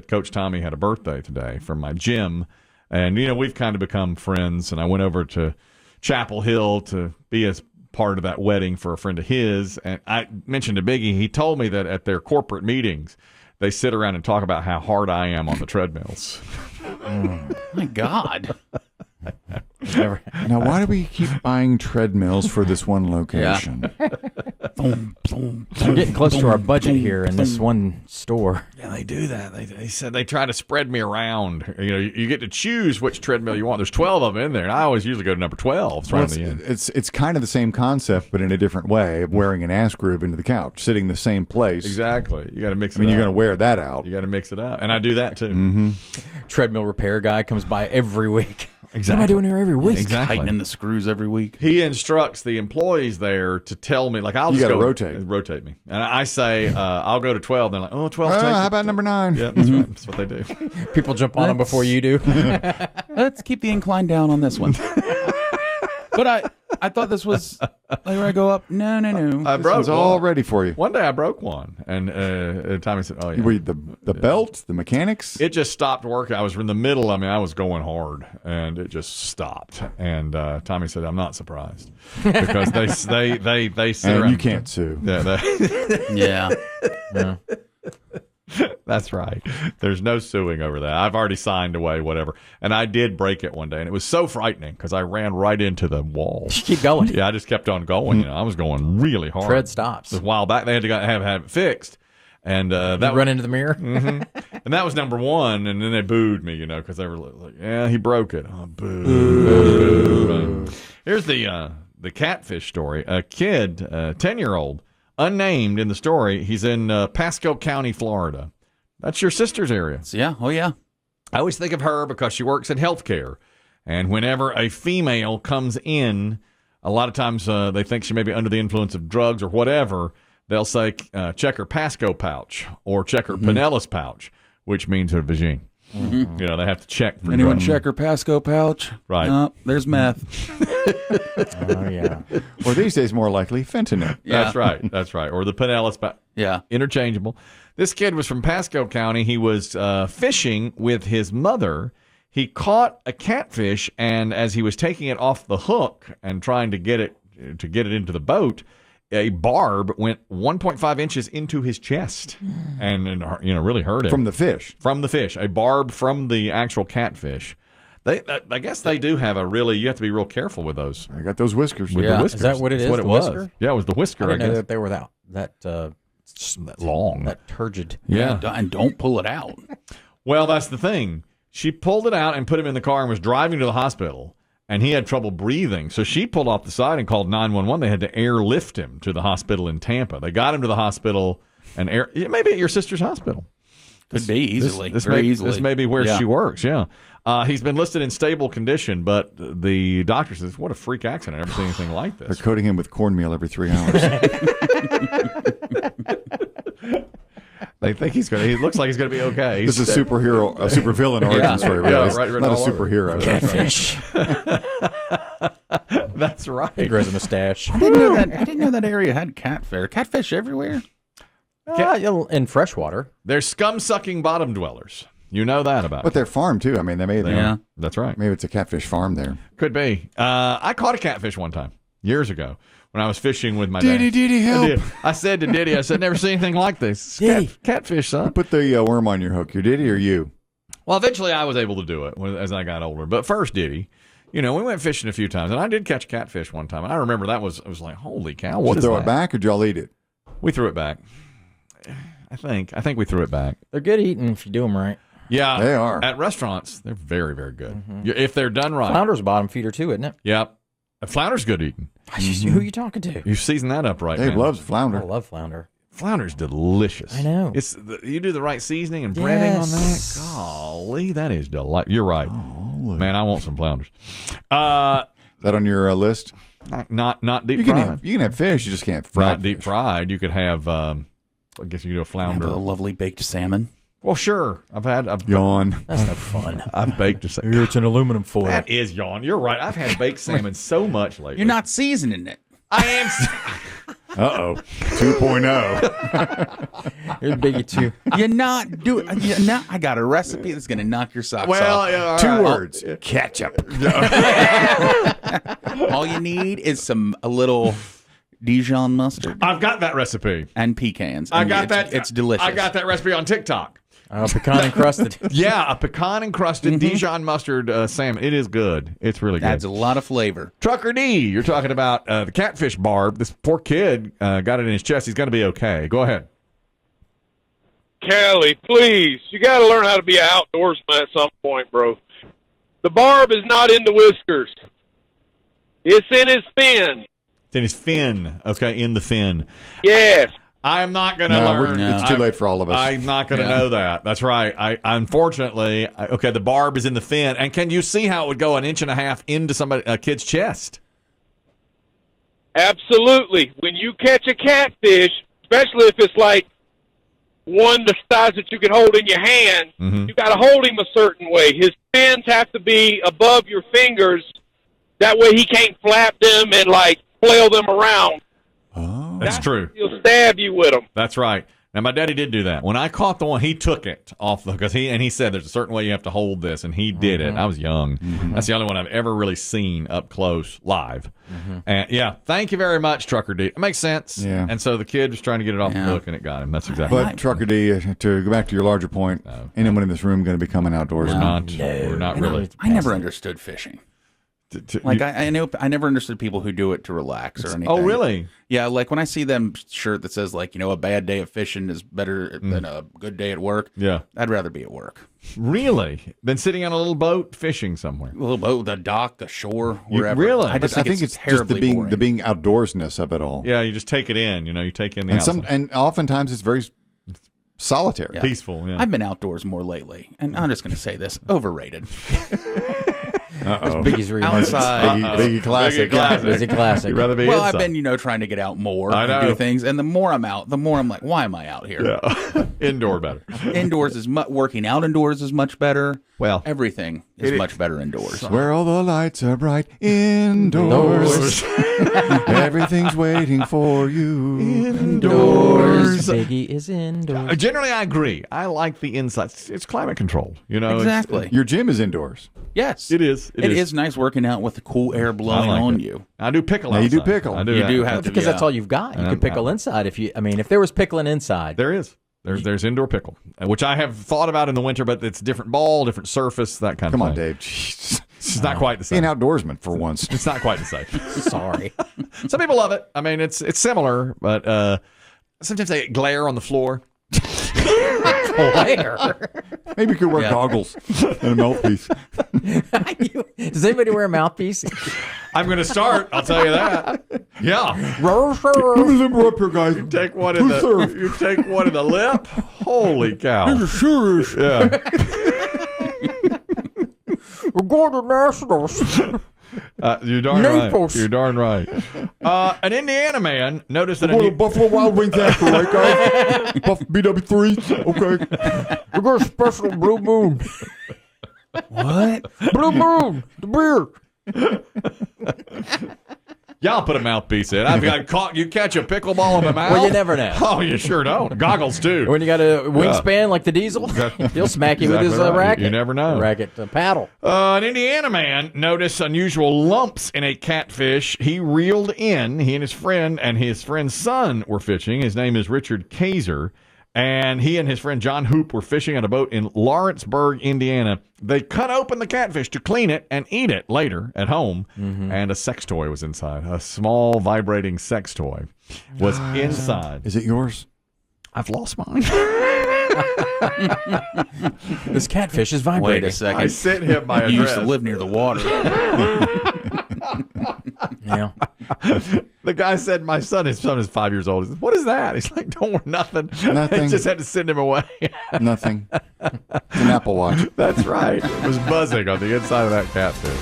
that Coach Tommy had a birthday today from my gym. And, we've kind of become friends. And I went over to Chapel Hill to be as part of that wedding for a friend of his. And I mentioned to Biggie, he told me that at their corporate meetings, they sit around and talk about how hard I am on the treadmills. My God. Now, why do we keep buying treadmills for this one location? We're getting close to our budget here in this one store. Yeah, they do that. They said they try to spread me around. You get to choose which treadmill you want. There's 12 of them in there, and I always usually go to number 12. It's right at the end. It's kind of the same concept, but in a different way of wearing an ass groove into the couch, sitting in the same place. Exactly. You got to mix it up. you're going to wear that out. You got to mix it up. And I do that, too. Mm-hmm. Treadmill repair guy comes by every week. Exactly. What am I doing here every week? Exactly. Tightening the screws every week. He instructs the employees there to tell me, like, I'll You just gotta go rotate me. And I say, I'll go to 12. They're like, 12. How about number 9? Yeah, that's right. That's what they do. People jump on them before you do. Let's keep the incline down on this one. But I thought this was like where I go up. No. I broke It's all ready for you. One day I broke one, and Tommy said, "Oh yeah." Were you the belt, the mechanics? It just stopped working. I was in the middle. I was going hard, and it just stopped. And Tommy said, "I'm not surprised because they sit And around. you can't sue. Yeah, Yeah. that's right. There's no suing over that. I've already signed away whatever, and I did break it one day, and it was so frightening because I ran right into the wall. Just keep going. Yeah, I just kept on going. I was going really hard. Tread stops. A while back, they had to have it fixed. And that run into the mirror. Mm-hmm. And that was number 1. And then they booed me, because they were like, "Yeah, he broke it." Oh, boo. Here's the catfish story. A kid, 10-year-old, unnamed in the story. He's in Pasco County, Florida. That's your sister's area. Yeah. Oh, yeah. I always think of her because she works in healthcare. And whenever a female comes in, a lot of times they think she may be under the influence of drugs or whatever. They'll say, check her Pasco pouch or check her Pinellas pouch, which means her vagine. Mm-hmm. They have to check for Anyone drugs. check her Pasco pouch? Right. There's meth. Oh, yeah. Or these days, more likely, fentanyl. Yeah. That's right. Or the Pinellas pouch. Yeah. Interchangeable. This kid was from Pasco County. He was fishing with his mother. He caught a catfish, and as he was taking it off the hook and trying to get it into the boat, a barb went 1.5 inches into his chest and really hurt him. From the fish. From the fish. A barb from the actual catfish. I guess they do have you have to be real careful with those. I got those whiskers. With the whiskers. Is that what it is? What the it was. whisker? Yeah, it was the whisker, I didn't know guess. that they were that long. that turgid. Yeah. And don't pull it out. Well, that's the thing. She pulled it out and put him in the car and was driving to the hospital, and he had trouble breathing. So she pulled off the side and called 911. They had to airlift him to the hospital in Tampa. They got him to the hospital and maybe at your sister's hospital. Could be easily. This very may, easily. This may be where she works, yeah. He's been listed in stable condition, but the doctor says, what a freak accident. I've never seen anything like this. They're coating him with cornmeal every 3 hours. They think he looks like he's going to be okay. This is a supervillain origin story. Really. Yeah, it's right, not a all over. superhero. Catfish. That's right. He grows a mustache. I didn't know that area had catfish. Catfish everywhere. In freshwater. They're scum-sucking bottom dwellers. You know that about But they're farmed, too. I mean, Yeah. That's right. Maybe it's a catfish farm there. Could be. I caught a catfish one time, years ago, when I was fishing with my Diddy, dad. help. I said to Diddy, never seen anything like this. Diddy. Catfish, son. Put the worm on your hook. Your Diddy or you? Well, eventually I was able to do it as I got older. But first, Diddy, we went fishing a few times, and I did catch catfish one time. And I remember it was like, holy cow, what Did is you throw that? it back or did y'all eat it? We threw it back. I think we threw it back. They're good eating if you do them right. Yeah, They are. At restaurants, they're very, very good. If they're done right. Flounder's a bottom feeder too, isn't it? Yep. A flounder's good eating. Who are you talking to? You season that up right, Dave man. loves I flounder. love flounder. Flounder's delicious. I know. You do the right seasoning and breading on Yes. that. Golly, that is delightful. You're right. Man, I want some flounders. Is that on your list? Not deep You fried. can have fish. You just can't fry Not deep fried. You could have, I guess you could do a Have flounder. a lovely baked salmon. Well, sure. I've Yawn. That's no fun. I've baked a salmon. Here it's an aluminum foil. That is yawn. You're right. I've had baked salmon so much lately. You're not seasoning it. I am. Uh-oh. 2.0. Here's Biggie 2. You're not doing. I got a recipe that's gonna knock your socks Well, off. yeah, all Two right. words. Ketchup. All you need is a little Dijon mustard I've got that recipe. and pecans. I And got it's- that. It's delicious. I got that recipe on TikTok. Pecan encrusted. Yeah, a pecan encrusted Dijon mustard salmon. It is good. It's really good. Adds a lot of flavor. Trucker D, you're talking about the catfish barb. This poor kid got it in his chest. He's going to be okay. Go ahead. Kelly, please, you got to learn how to be an outdoorsman at some point, bro. The barb is not in the whiskers. It's in his fin. It's in his fin. Okay, in the fin. Yes. I am not going to No, learn. No. it's too late for all of us. I'm not going to know that. That's right. Unfortunately, okay, the barb is in the fin. And can you see how it would go 1.5 inches into a kid's chest? Absolutely. When you catch a catfish, especially if it's like one the size that you can hold in your hand, you got to hold him a certain way. His fins have to be above your fingers. That way he can't flap them and like flail them around. That's true. He'll stab you with them. That's right. Now, my daddy did do that. When I caught the one, he took it off because he said there's a certain way you have to hold this, and he did it. I was young. That's the only one I've ever really seen up close live. And yeah, thank you very much, Trucker D. It makes sense. Yeah. And so the kid was trying to get it off the hook, and it got him. That's exactly But Trucker D, to go back to your larger point, anyone in this room going to become an outdoorsman? We're not really. I never understood fishing. Like I never understood people who do it to relax or anything. Oh, really? Yeah, like when I see them shirt that says like, a bad day of fishing is better than a good day at work. Yeah. I'd rather be at work. Really? Than sitting on a little boat fishing somewhere? A little boat, the dock, the shore, wherever. really? I just I think, think it's just terribly boring. the being outdoorsness of it all. Yeah, you just take it in. You take in the And outside. and oftentimes it's very solitary. Yeah. Peaceful, yeah. I've been outdoors more lately, and I'm just going to say this: overrated. Biggie's remix. Outside. Biggie classic. Biggie classic. It's a classic. You'd rather be Well, inside. I've been, trying to get out more I and know. do things, and the more I'm out, the more I'm like, why am I out here? Yeah. Indoor better. Indoors is working out indoors is much better. Well, Everything is much better indoors. Where all the lights are bright indoors. Everything's waiting for you. Indoors. Biggie is indoors. Generally, I agree. I like the inside. It's climate controlled. It's- Exactly. Your gym is indoors. Yes, It is. It is nice working out with the cool air blowing like on it. you. I do pickle. Now, you do outside. pickle. I do. You that. do have to Because that's yeah. all you've got. You can pickle inside. If there was pickling inside. There is. There's indoor pickle, which I have thought about in the winter, but it's different ball, different surface, that kind Come of on, thing. Dave. Jeez. It's not quite the Be an same. outdoorsman for once. It's not quite the same. Sorry. Some people love it. I mean, it's similar, but sometimes they glare on the floor. Where? Maybe you could wear goggles and a mouthpiece. Does anybody wear a mouthpiece? I'm going to start. I'll tell you that. Yeah. Let me limber up here, guys. Take one in the. You take one in the lip. Holy cow! Serious. Yeah. We're going to Nationals. You're darn Naples. right. You're darn right. An Indiana man noticed that We're going to Buffalo Wild Wings after, right, guys? BW3. Okay. We're going to special Blue Moon. What? Blue Moon, the beer. Y'all put a mouthpiece in. I've got caught. You catch a pickleball in the mouth. Well, you never know. Oh, you sure don't. Goggles too. When you got a wingspan like the Diesel, he'll smack you with his Exactly right. racket. You never know. Racket paddle. An Indiana man noticed unusual lumps in a catfish. He reeled in. He and his friend's son were fishing. His name is Richard Kaiser. And he and his friend John Hoop were fishing on a boat in Lawrenceburg, Indiana. They cut open the catfish to clean it and eat it later at home. And a sex toy was inside. A small vibrating sex toy was inside. Is it yours? I've lost mine. This catfish is vibrating. Wait a second. I sent him my address. You used to live near the water. Yeah. The guy said, his son is 5 years old. He said, what is that? He's like, don't worry, nothing. Nothing. I just had to send him away. Nothing. It's an Apple Watch. That's right. It was buzzing on the inside of that catfish.